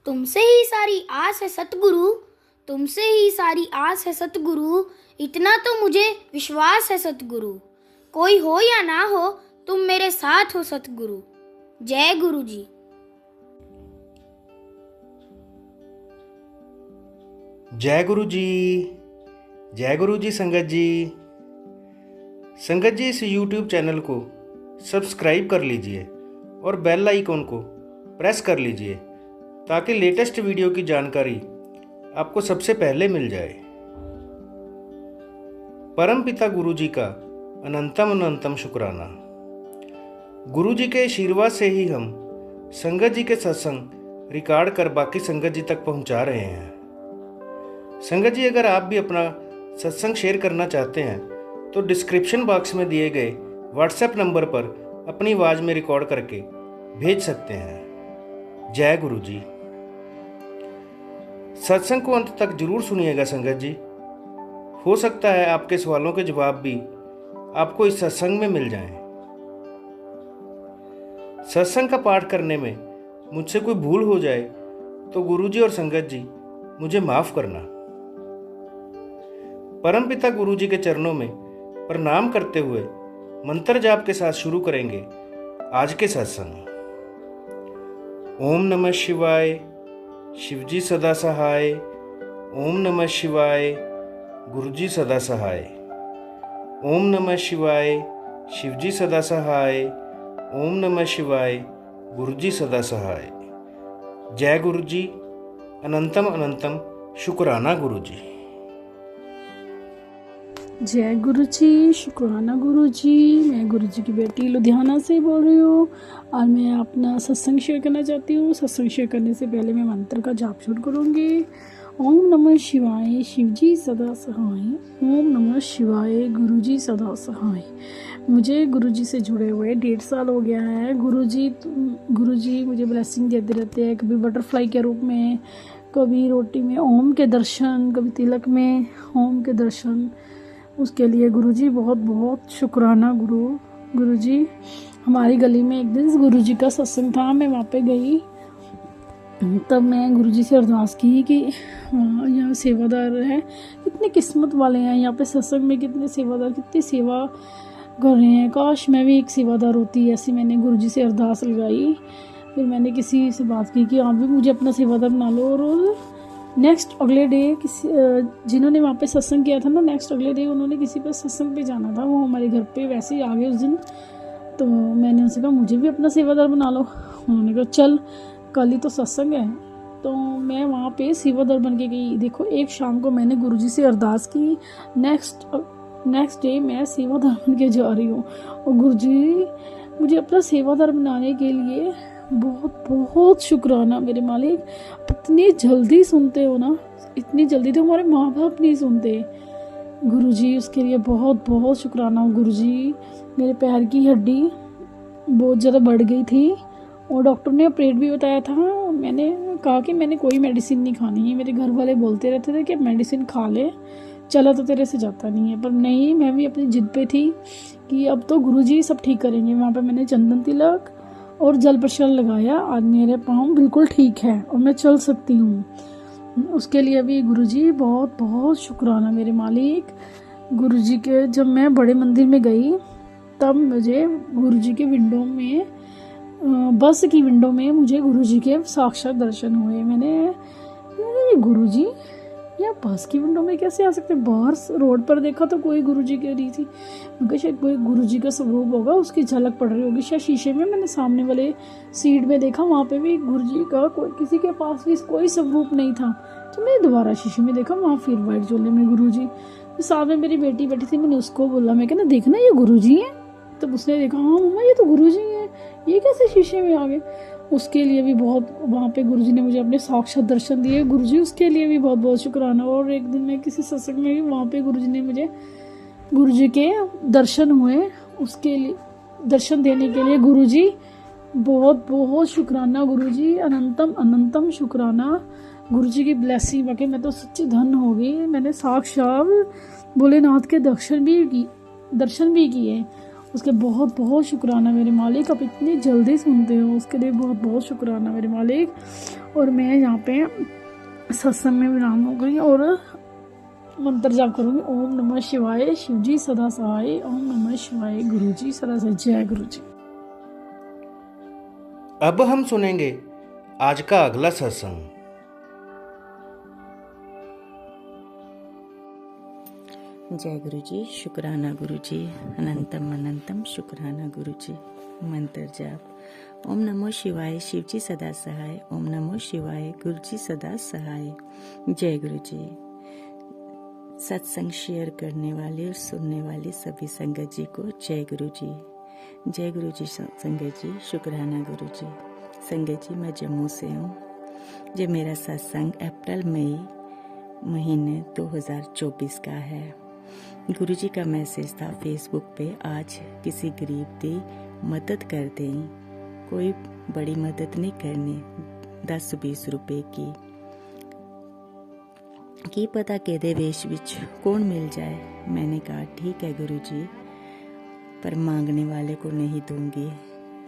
तुमसे ही सारी आस है सतगुरु, तुमसे ही सारी आस है सतगुरु, इतना तो मुझे विश्वास है सतगुरु। कोई हो या ना हो तुम मेरे साथ हो सतगुरु। जय गुरु जी। जय गुरु जी। जय गुरु जी। संगत जी, इस YouTube चैनल को सब्सक्राइब कर लीजिए और बेल आइकॉन को प्रेस कर लीजिए ताकि लेटेस्ट वीडियो की जानकारी आपको सबसे पहले मिल जाए। परम पिता गुरु जी का अनंतम अनंतम शुक्राना। गुरु जी के आशीर्वाद से ही हम संगत जी के सत्संग रिकॉर्ड कर बाकी संगत जी तक पहुंचा रहे हैं। संगत जी, अगर आप भी अपना सत्संग शेयर करना चाहते हैं तो डिस्क्रिप्शन बॉक्स में दिए गए व्हाट्सएप नंबर पर अपनी आवाज़ में रिकॉर्ड करके भेज सकते हैं। जय गुरु जी। सत्संग को अंत तक जरूर सुनिएगा संगत जी। हो सकता है आपके सवालों के जवाब भी आपको इस सत्संग में मिल जाएं। सत्संग का पाठ करने में मुझसे कोई भूल हो जाए तो गुरु जी और संगत जी मुझे माफ करना। परम पिता गुरु जी के चरणों में प्रणाम करते हुए मंत्र जाप के साथ शुरू करेंगे आज के सत्संग। ओम नमः शिवाय, शिवजी सदा सहाय। ओम नमः शिवाय, गुरुजी सदा सहाय। ओम नमः शिवाय, शिवजी सदा सहाय। ओम नमः शिवाय, गुरुजी सदा सहाय। जय गुरु जी। अनंतम अनंतम शुक्राना गुरु जी। जय गुरु जी, शुक्राना गुरु जी। मैं गुरु जी की बेटी लुधियाना से बोल रही हूँ और मैं अपना सत्संग शेयर करना चाहती हूँ। सत्संग शेयर करने से पहले मैं मंत्र का जाप शुरू करूँगी। ओम नमः शिवाय, शिवजी सदा सहाय। ओम नमः शिवाय, गुरुजी सदा सहाय। मुझे गुरुजी से जुड़े हुए 1.5 साल हो गया है। गुरुजी मुझे ब्लेसिंग देते रहते हैं, कभी बटरफ्लाई के रूप में, कभी रोटी में ओम के दर्शन, कभी तिलक में ओम के दर्शन। उसके लिए गुरुजी बहुत बहुत शुक्राना। गुरुजी हमारी गली में एक दिन गुरुजी का सत्संग था, मैं वहाँ पे गई। तब मैं गुरुजी से अरदास की कि यहाँ सेवादार है, कितने किस्मत वाले हैं यहाँ पे सत्संग में, कितने सेवादार, कितनी सेवा कर रहे हैं। काश मैं भी एक सेवादार होती। ऐसी मैंने गुरुजी से अरदास लगाई। फिर मैंने किसी से बात की कि आप भी मुझे अपना सेवादार बना लो। और नेक्स्ट अगले डे किसी जिन्होंने वहाँ पे सत्संग किया था ना, नेक्स्ट अगले डे उन्होंने किसी पे सत्संग पे जाना था, वो हमारे घर पे वैसे ही आ गए उस दिन। तो मैंने उनसे कहा मुझे भी अपना सेवादार बना लो। उन्होंने कहा चल, कल ही तो सत्संग है। तो मैं वहाँ पे सेवादार बन के गई। देखो, एक शाम को मैंने गुरुजी से अरदास की, नेक्स्ट डे मैं सेवादार बन के जा रही हूँ। और गुरुजी मुझे अपना सेवादार बनाने के लिए बहुत बहुत शुक्राना मेरे मालिक। इतनी जल्दी सुनते हो ना, इतनी जल्दी तो हमारे माँ बाप नहीं सुनते। गुरुजी उसके लिए बहुत बहुत शुक्राना। गुरुजी मेरे पैर की हड्डी बहुत ज़्यादा बढ़ गई थी और डॉक्टर ने ऑपरेट भी बताया था। मैंने कहा कि मैंने कोई मेडिसिन नहीं खानी है। मेरे घर वाले बोलते रहते थे कि मेडिसिन खा ले, चला तो तेरे से जाता नहीं है। पर नहीं, मैं भी अपनी जिद पे थी कि अब तो गुरुजी सब ठीक करेंगे। वहाँ पे मैंने चंदन तिलक और जल प्रशाद लगाया। आज मेरे पाँव बिल्कुल ठीक है और मैं चल सकती हूँ। उसके लिए भी गुरुजी बहुत बहुत शुक्राना मेरे मालिक। गुरुजी के जब मैं बड़े मंदिर में गई तब मुझे गुरुजी के विंडो में, बस की विंडो में मुझे गुरुजी के साक्षात दर्शन हुए। मैंने गुरुजी या बस की विंडो में कैसे आ सकते? बाहर रोड पर देखा तो कोई गुरुजी की नहीं थी। मैं शायद कोई गुरुजी का स्वरूप होगा, उसकी झलक पड़ रही होगी। शायद शीशे में मैंने सामने वाले सीट में देखा, वहाँ पे भी गुरुजी का कोई, किसी के पास भी कोई स्वरूप नहीं था। तो मैंने दोबारा शीशे में देखा, वहाँ फिर वाइट झोले में गुरुजी। तो साथ में मेरी बेटी बैठी थी, मैंने उसको बोला, मैं कहना देखना ये गुरुजी है। तब उसने देखा, हाँ मम्मा ये तो गुरुजी है, ये कैसे शीशे में आ गए। उसके लिए भी बहुत, वहाँ पे गुरुजी ने मुझे अपने साक्षात दर्शन दिए। गुरुजी उसके लिए भी बहुत बहुत शुक्राना। और एक दिन मैं किसी सत्संग में भी, वहाँ पे गुरुजी ने मुझे, गुरुजी के दर्शन हुए, उसके लिए दर्शन देने के लिए गुरुजी बहुत बहुत शुक्राना। गुरुजी अनंतम अनंतम शुक्राना। गुरुजी की ब्लेसिंग बाकी मैं तो सच्ची धन हो गई। मैंने साक्षात भोलेनाथ के दर्शन भी किए उसके बहुत बहुत शुक्राना मेरे मालिक। आप इतनी जल्दी सुनते हो, उसके लिए बहुत बहुत शुक्राना मेरे मालिक। और मैं यहाँ पे सत्संग में विराम हो गई और मंत्र जाप करूँगी। ओम नमः शिवाय, शिव जी सदा सहाय। ओम नमः शिवाय, गुरु जी सदा सहाय। जय गुरु जी। अब हम सुनेंगे आज का अगला सत्संग। जय गुरु जी, शुक्राना गुरु जी, अनंतम अनंतम शुक्राना गुरु जी। मंत्र जाप। ओम नमो शिवाय, शिव जी सदा सहाय। ओम नमो शिवाय, गुरु जी सदा सहाय। जय गुरु जी। सत्संग शेयर करने वाले और सुनने वाले सभी संगत जी को जय गुरु जी। जय गुरु जी संगत जी, शुक्राना गुरु जी। संगत जी, मैं जम्मू से हूँ। ये मेरा सत्संग अप्रैल मई महीने 2024 का है। गुरुजी का मैसेज था फेसबुक पे, आज किसी गरीब की मदद कर दें। कोई बड़ी मदद नहीं करनी, 10-20 रुपए की पता केदे वेश विच कौन मिल जाए। मैंने कहा ठीक है गुरुजी, पर मांगने वाले को नहीं दूंगी।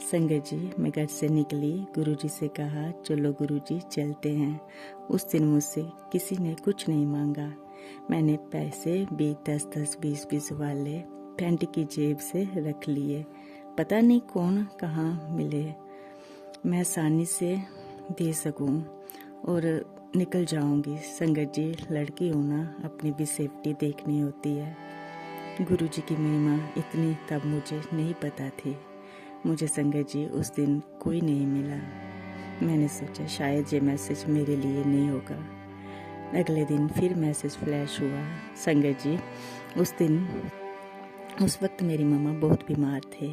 संगत जी, मैं घर से निकली, गुरुजी से कहा चलो गुरुजी चलते हैं। उस दिन मुझसे किसी ने कुछ नहीं मांगा। मैंने पैसे भी 10-10, 20-20 वाले पैंट की जेब से रख लिए। पता नहीं कौन कहाँ मिले, मैं आसानी से दे सकूं और निकल जाऊंगी। संगत जी, लड़की होना अपनी भी सेफ्टी देखनी होती है। गुरुजी की महिमा इतनी तब मुझे नहीं पता थी। मुझे संगत जी उस दिन कोई नहीं मिला। मैंने सोचा शायद ये मैसेज मेरे लिए नहीं होगा। अगले दिन फिर मैसेज फ्लैश हुआ। संगत जी, उस वक्त मेरी मम्मा बहुत बीमार थे।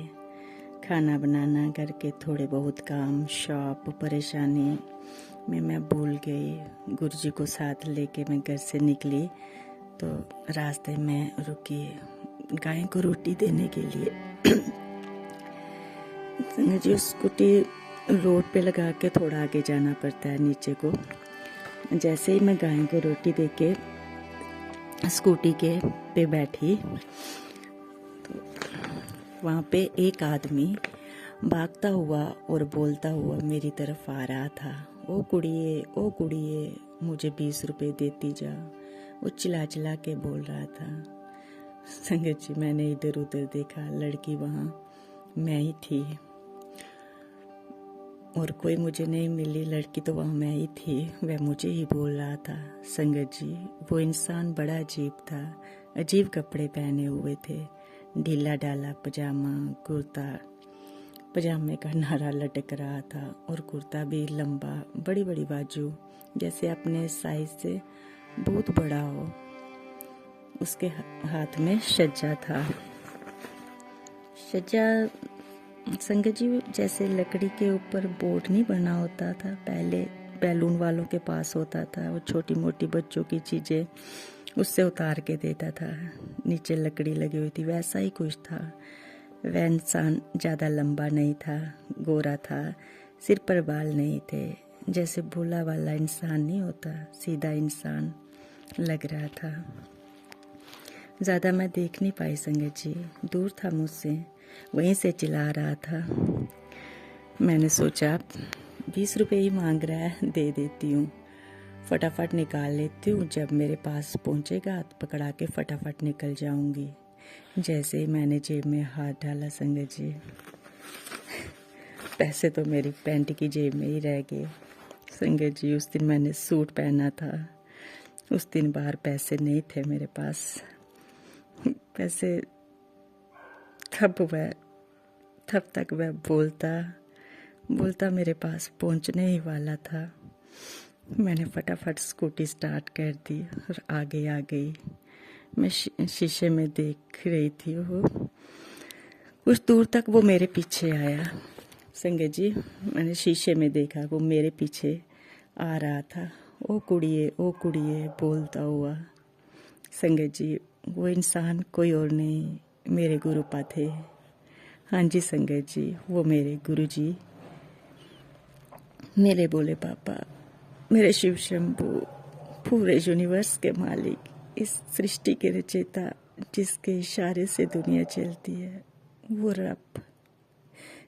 खाना बनाना, घर के थोड़े बहुत काम, शॉप, परेशानी में मैं भूल गई। गुरुजी को साथ लेके मैं घर से निकली तो रास्ते में रुकी गाय को रोटी देने के लिए। संगत जी, उस स्कूटी रोड पे लगा के थोड़ा आगे जाना पड़ता है नीचे को। जैसे ही मैं गाय को रोटी देके स्कूटी के पे बैठी तो वहाँ पे एक आदमी भागता हुआ और बोलता हुआ मेरी तरफ आ रहा था। ओ कुड़िए, मुझे 20 रुपए देती जा। वो चिल्ला चिल्ला के बोल रहा था। संगत जी, मैंने इधर उधर देखा, लड़की वहाँ मैं ही थी और कोई मुझे नहीं मिली। लड़की तो वहाँ मैं ही थी, वह मुझे ही बोल रहा था। संगत जी, वो इंसान बड़ा अजीब था। अजीब कपड़े पहने हुए थे, ढीला ढाला पजामा, कुर्ता, पजामे का नारा लटक रहा था और कुर्ता भी लंबा, बड़ी बड़ी बाजू, जैसे अपने साइज से बहुत बड़ा हो। उसके हाथ में छज्जा था। छज्जा संगत जी जैसे लकड़ी के ऊपर बोर्ड नहीं बना होता था, पहले बैलून वालों के पास होता था। वो छोटी मोटी बच्चों की चीज़ें उससे उतार के देता था, नीचे लकड़ी लगी हुई थी, वैसा ही कुछ था। वह इंसान ज़्यादा लंबा नहीं था, गोरा था, सिर पर बाल नहीं थे, जैसे भोला वाला इंसान नहीं होता, सीधा इंसान लग रहा था। ज़्यादा मैं देख नहीं पाई संगत जी, दूर था मुझसे, वहीं से चिल्ला रहा था। मैंने सोचा 20 रुपए ही मांग रहा है, दे देती हूँ, फटाफट निकाल लेती हूँ। जब मेरे पास पहुँचेगा तो पकड़ा के फटाफट निकल जाऊँगी। जैसे ही मैंने जेब में हाथ डाला संगत जी, पैसे तो मेरी पैंट की जेब में ही रह गए। संगत जी, उस दिन मैंने सूट पहना था, उस दिन बाहर पैसे नहीं थे मेरे पास। पैसे तब तक वह बोलता मेरे पास पहुंचने ही वाला था। मैंने फटाफट स्कूटी स्टार्ट कर दी और आगे आ गई। मैं शीशे में देख रही थी, वो कुछ दूर तक वो मेरे पीछे आया। संगत जी, मैंने शीशे में देखा, वो मेरे पीछे आ रहा था। ओ कुड़िए बोलता हुआ। संगत जी, वो इंसान कोई और नहीं, मेरे गुरुपा थे। हाँ जी संगत जी, वो मेरे गुरु जी, मेरे बोले पापा, मेरे शिव शंभू, पूरे यूनिवर्स के मालिक, इस सृष्टि के रचयिता, जिसके इशारे से दुनिया चलती है, वो रब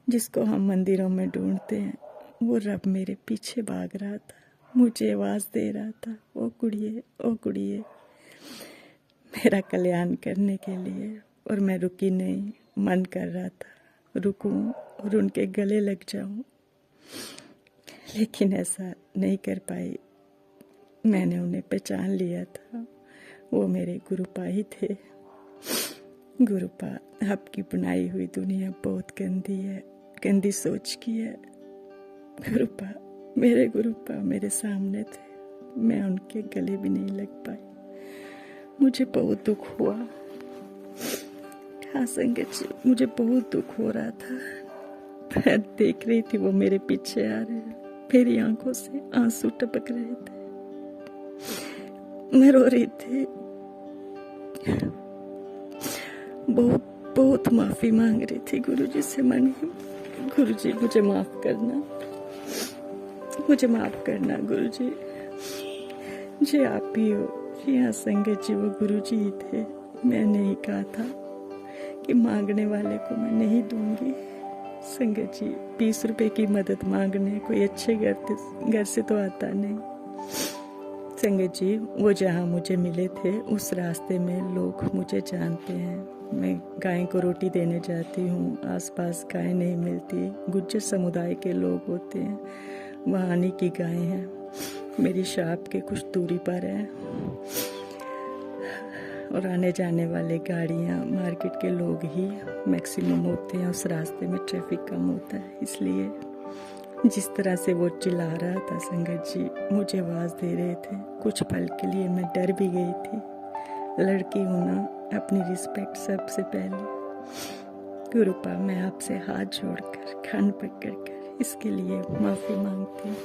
जिसको हम मंदिरों में ढूंढते हैं, वो रब मेरे पीछे भाग रहा था, मुझे आवाज़ दे रहा था, ओ कुड़िए मेरा कल्याण करने के लिए। और मैं रुकी नहीं, मन कर रहा था रुकूं और उनके गले लग जाऊं, लेकिन ऐसा नहीं कर पाई। मैंने उन्हें पहचान लिया था, वो मेरे गुरुपा ही थे। गुरुपा, आपकी बनाई हुई दुनिया बहुत गंदी है, गंदी सोच की है। गुरुपा मेरे सामने थे, मैं उनके गले भी नहीं लग पाई। मुझे बहुत दुख हुआ। हाँ संगत जी, मुझे बहुत दुख हो रहा था। मैं देख रही थी वो मेरे पीछे आ रहे, मेरी आंखों से आंसू टपक रहे थे, मैं रो रही थी। बहुत माफी मांग रही थी गुरुजी से। गुरुजी मुझे माफ करना गुरुजी। जी आप ही हो। जी हाँ संगत जी, वो गुरुजी ही थे। मैंने ही कहा था कि मांगने वाले को मैं नहीं दूंगी। संगत जी, 20 रुपए की मदद मांगने कोई अच्छे घर से तो आता नहीं। संगत जी, वो जहाँ मुझे मिले थे उस रास्ते में लोग मुझे जानते हैं। मैं गाय को रोटी देने जाती हूँ, आसपास गाय नहीं मिलती, गुज्जर समुदाय के लोग होते हैं, वहाँ आने की गाय हैं। मेरी शॉप के कुछ दूरी पर है और आने जाने वाले गाड़ियाँ, मार्केट के लोग ही मैक्सिमम होते हैं। उस रास्ते में ट्रैफिक कम होता है, इसलिए जिस तरह से वो चिल्ला रहा था संगत जी, मुझे आवाज़ दे रहे थे, कुछ पल के लिए मैं डर भी गई थी। लड़की हूँ ना, अपनी रिस्पेक्ट सबसे पहले। गुरुपा, मैं आपसे हाथ जोड़कर कान पकड़ कर इसके लिए माफ़ी मांगती हूँ।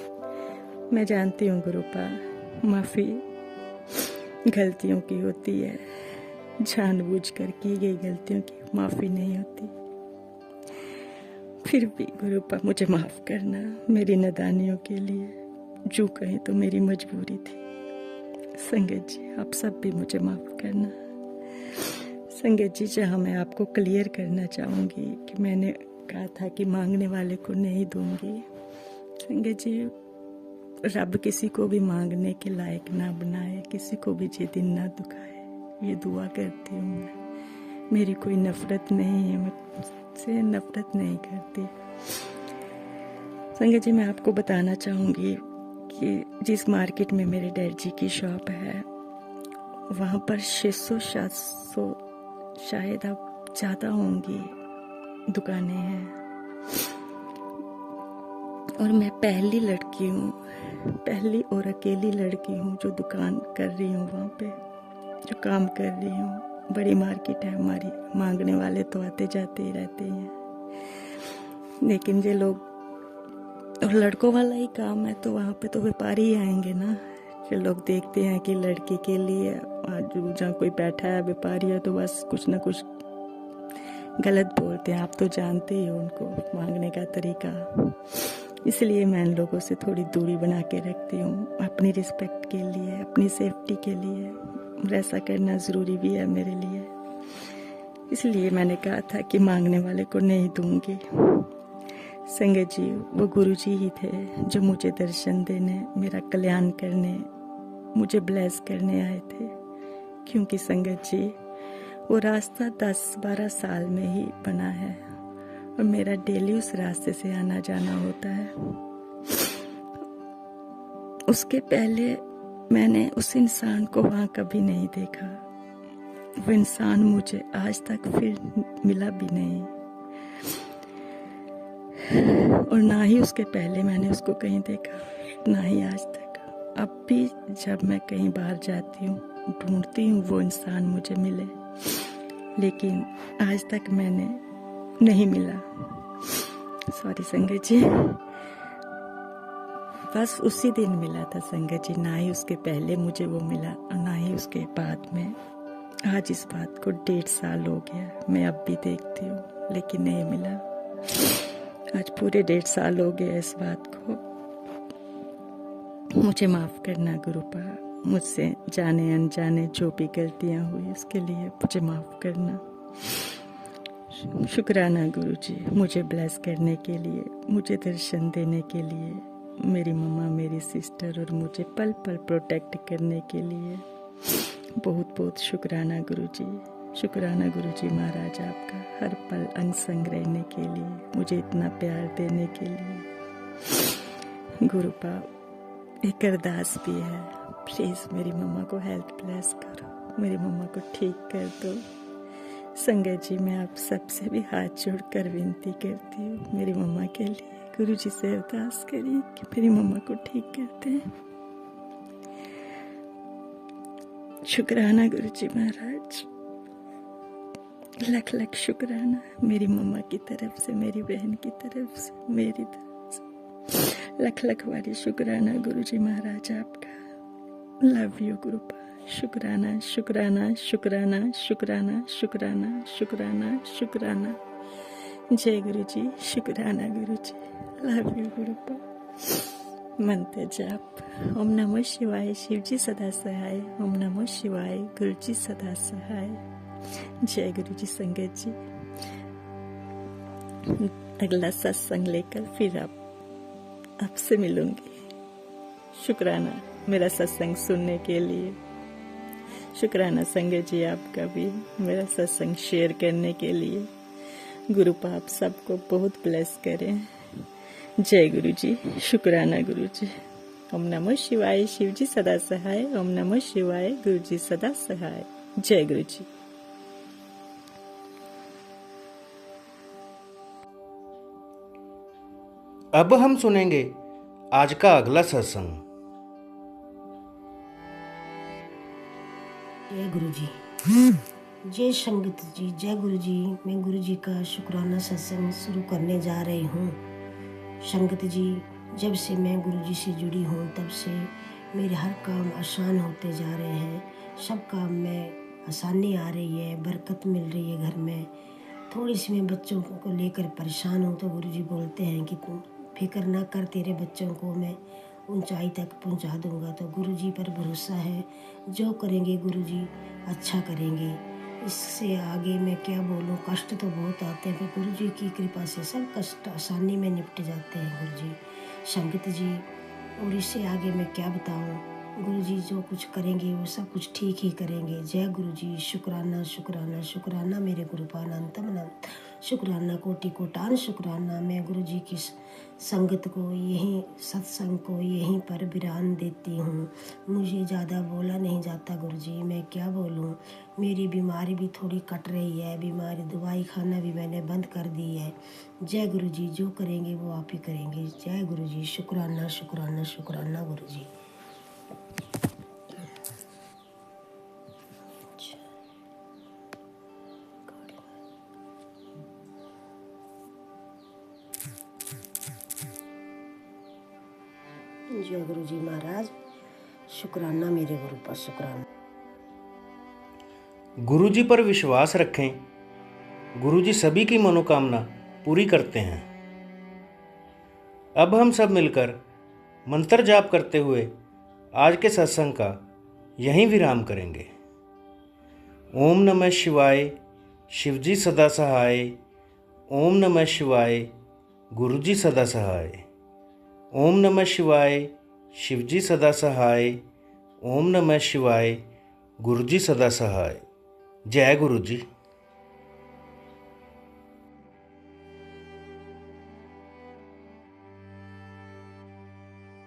मैं जानती हूँ गुरुपा, माफ़ी गलतियों की होती है, जानबूझकर की गई गलतियों की माफ़ी नहीं होती। फिर भी गुरुपा, मुझे माफ़ करना मेरी नादानियों के लिए, जो कहें तो मेरी मजबूरी थी। संगत जी, आप सब भी मुझे माफ़ करना। संगत जी, जहाँ मैं आपको क्लियर करना चाहूँगी कि मैंने कहा था कि मांगने वाले को नहीं दूंगी। संगत जी, रब किसी को भी मांगने के लायक ना बनाए, किसी को भी ये दिन ना दुखाए, ये दुआ करती हूँ मैं। मेरी कोई नफरत नहीं है, मैं से नफरत नहीं करती। संगत जी, मैं आपको बताना चाहूँगी कि जिस मार्केट में मेरे डैड जी की शॉप है, वहाँ पर 600-700 शायद अब ज़्यादा होंगी दुकानें हैं, और मैं पहली लड़की हूँ, पहली और अकेली लड़की हूँ जो दुकान कर रही हूँ, वहाँ पे जो काम कर रही हूँ। बड़ी मार्केट है हमारी, मांगने वाले तो आते जाते ही रहते हैं, लेकिन ये लोग, और लड़कों वाला ही काम है तो वहाँ पे तो व्यापारी ही आएंगे ना। जो लोग देखते हैं कि लड़की के लिए आज जहाँ कोई बैठा है व्यापारी है, तो बस कुछ ना कुछ गलत बोलते हैं। आप तो जानते ही हो उनको मांगने का तरीका, इसलिए मैं इन लोगों से थोड़ी दूरी बना के रखती हूँ, अपनी रिस्पेक्ट के लिए, अपनी सेफ्टी के लिए। ऐसा करना ज़रूरी भी है मेरे लिए, इसलिए मैंने कहा था कि मांगने वाले को नहीं दूंगी। संगत जी, वो गुरुजी ही थे जो मुझे दर्शन देने, मेरा कल्याण करने, मुझे ब्लेस करने आए थे। क्योंकि संगत जी, वो रास्ता 10-12 साल में ही बना है और मेरा डेली उस रास्ते से आना जाना होता है। उसके पहले मैंने उस इंसान को वहाँ कभी नहीं देखा। वो इंसान मुझे आज तक फिर मिला भी नहीं, और ना ही उसके पहले मैंने उसको कहीं देखा, ना ही आज तक। अब भी जब मैं कहीं बाहर जाती हूँ, ढूंढती हूँ वो इंसान मुझे मिले, लेकिन आज तक मैंने नहीं मिला। सॉरी संगत जी, बस उसी दिन मिला था संगत जी, ना ही उसके पहले मुझे वो मिला और ना ही उसके बाद में। आज इस बात को 1.5 साल हो गया, मैं अब भी देखती हूँ लेकिन नहीं मिला। आज पूरे 1.5 साल हो गए इस बात को। मुझे माफ़ करना गुरुपा, मुझसे जाने अनजाने जो भी गलतियाँ हुई उसके लिए मुझे माफ़ करना। शुक्राना गुरुजी, मुझे ब्लेस करने के लिए, मुझे दर्शन देने के लिए, मेरी मम्मा, मेरी सिस्टर और मुझे पल पल प्रोटेक्ट करने के लिए बहुत बहुत शुक्राना गुरुजी। शुक्राना गुरुजी महाराज आपका, हर पल अंग संग रहने के लिए, मुझे इतना प्यार देने के लिए। गुरुपा एक अरदास भी है, प्लीज़ मेरी मम्मा को हेल्थ ब्लेस करो, मेरी मम्मा को ठीक कर दो। संगत जी, मैं आप सबसे भी हाथ जोड़कर विनती करती हूँ, मेरी मम्मा के लिए गुरुजी से अरदास करिए कि मेरी मम्मा को ठीक कर दें। शुक्राना गुरुजी महाराज, लख लख शुक्राना मेरी मम्मा की तरफ से, मेरी बहन की तरफ से, मेरी तरफ से लख लख वाली शुक्राना गुरुजी महाराज आपका। Love you गुरुपा। शुक्राना शुक्राना शुक्राना शुक्राना शुक्राना शुक्राना शुक्राना। जय गुरुजी, शुक्राना गुरुजी। Love you गुरुपा। मंत्र जाप। ओम नमः शिवाय, शिवजी सदा सहाय। ओम नमः शिवाय, गुरुजी सदा सहाय। जय गुरुजी। संगत जी, अगला सत्संग लेकर फिर आपसे मिलूंगी। शुक्राना मेरा सत्संग सुनने के लिए। शुक्राना संगत जी आपका भी मेरा सत्संग शेयर करने के लिए। गुरु पाप सबको बहुत ब्लेस करें। जय गुरु जी। शुक्राना गुरु जी। ओम नमः शिवाय, शिव जी सदा सहाय। ओम नमः शिवाय, गुरु जी सदा सहाय। जय गुरु जी। अब हम सुनेंगे आज का अगला सत्संग। जय गुरु जी। जय संगत जी, जय गुरु जी। मैं गुरु जी का शुक्राना सत्संग शुरू करने जा रही हूँ। संगत जी, जब से मैं गुरु जी से जुड़ी हूँ तब से मेरे हर काम आसान होते जा रहे हैं। सब काम में आसानी आ रही है, बरकत मिल रही है घर में। थोड़ी सी मैं बच्चों को लेकर परेशान हूँ तो गुरु जी बोलते हैं कि तुम फिक्र ना कर, तेरे बच्चों को मैं ऊंचाई तक पहुंचा दूंगा। तो गुरु जी पर भरोसा है, जो करेंगे गुरु जी अच्छा करेंगे। इससे आगे मैं क्या बोलूं, कष्ट तो बहुत आते हैं पर गुरु जी की कृपा से सब कष्ट आसानी में निपट जाते हैं गुरु जी। संगत जी, और इससे आगे मैं क्या बताऊं, गुरु जी जो कुछ करेंगे वो सब कुछ ठीक ही करेंगे। जय गुरु जी। शुक्राना शुक्राना शुक्राना मेरे गुरुपान अंतम अनंत। शुक्राना कोटि कोटान शुक्राना। मैं गुरु जी की संगत को यहीं, सत्संग को यहीं पर विराम देती हूँ। मुझे ज़्यादा बोला नहीं जाता गुरु जी, मैं क्या बोलूँ। मेरी बीमारी भी थोड़ी कट रही है, बीमारी दवाई खाना भी मैंने बंद कर दी है। जय गुरु जी, जो करेंगे वो आप ही करेंगे। जय गुरु जी। शुक्राना शुक्राना शुक्राना गुरु जी। जय गुरु जी महाराज। शुक्राना मेरे गुरु पर शुक्राना। गुरु जी पर विश्वास रखें, गुरु जी सभी की मनोकामना पूरी करते हैं। अब हम सब मिलकर मंत्र जाप करते हुए आज के सत्संग का यहीं विराम करेंगे। ओम नमः शिवाय, शिवजी सदा सहाय। ओम नमः शिवाय, गुरुजी सदा सहाय। ओम नमः शिवाय, शिवजी सदा सहाय। ओम नमः शिवाय, गुरुजी सदा सहाय। जय गुरु जी।